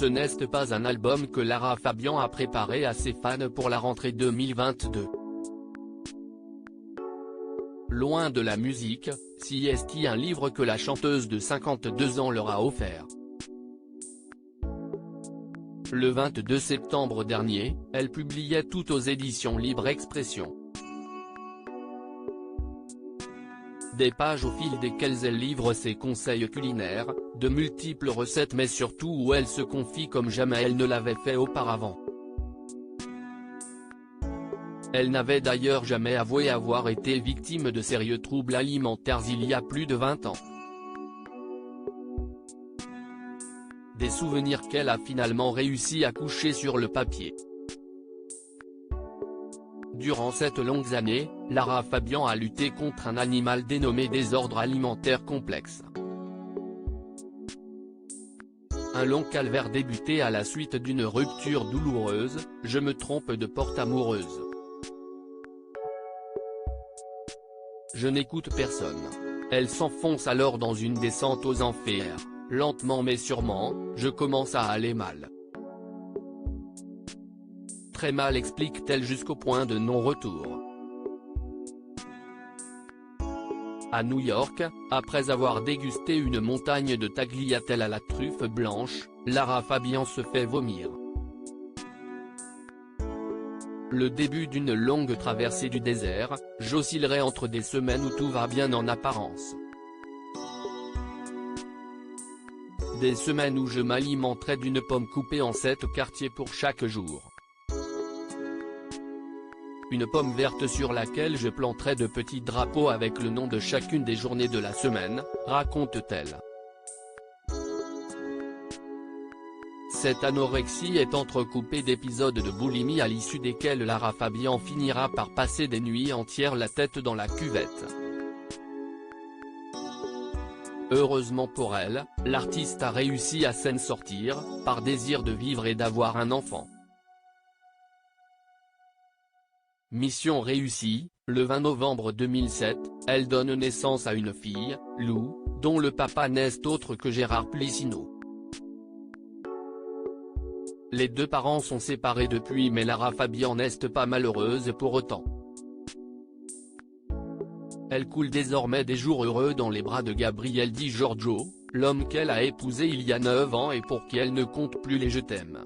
Ce n'est pas un album que Lara Fabian a préparé à ses fans pour la rentrée 2022. Loin de la musique, c'est un livre que la chanteuse de 52 ans leur a offert. Le 22 septembre dernier, elle publiait tout aux éditions Libre Expression. Des pages au fil desquelles elle livre ses conseils culinaires, de multiples recettes mais surtout où elle se confie comme jamais elle ne l'avait fait auparavant. Elle n'avait d'ailleurs jamais avoué avoir été victime de sérieux troubles alimentaires il y a plus de 20 ans. Des souvenirs qu'elle a finalement réussi à coucher sur le papier. Durant cette longue année, Lara Fabian a lutté contre un animal dénommé désordre alimentaire complexe. Un long calvaire débuté à la suite d'une rupture douloureuse, je me trompe de porte amoureuse. Je n'écoute personne. Elle s'enfonce alors dans une descente aux enfers, lentement mais sûrement, je commence à aller mal. Très mal explique-t-elle jusqu'au point de non-retour. À New York, après avoir dégusté une montagne de tagliatelle à la truffe blanche, Lara Fabian se fait vomir. Le début d'une longue traversée du désert, j'oscillerai entre des semaines où tout va bien en apparence. Des semaines où je m'alimenterai d'une pomme coupée en 7 quartiers pour chaque jour. Une pomme verte sur laquelle je planterai de petits drapeaux avec le nom de chacune des journées de la semaine, raconte-t-elle. Cette anorexie est entrecoupée d'épisodes de boulimie à l'issue desquels Lara Fabian finira par passer des nuits entières la tête dans la cuvette. Heureusement pour elle, l'artiste a réussi à s'en sortir, par désir de vivre et d'avoir un enfant. Mission réussie, le 20 novembre 2007, elle donne naissance à une fille, Lou, dont le papa n'est autre que Gérard Plicino. Les deux parents sont séparés depuis mais Lara Fabian n'est pas malheureuse pour autant. Elle coule désormais des jours heureux dans les bras de Gabriel Di Giorgio, l'homme qu'elle a épousé il y a 9 ans et pour qui elle ne compte plus les je t'aime.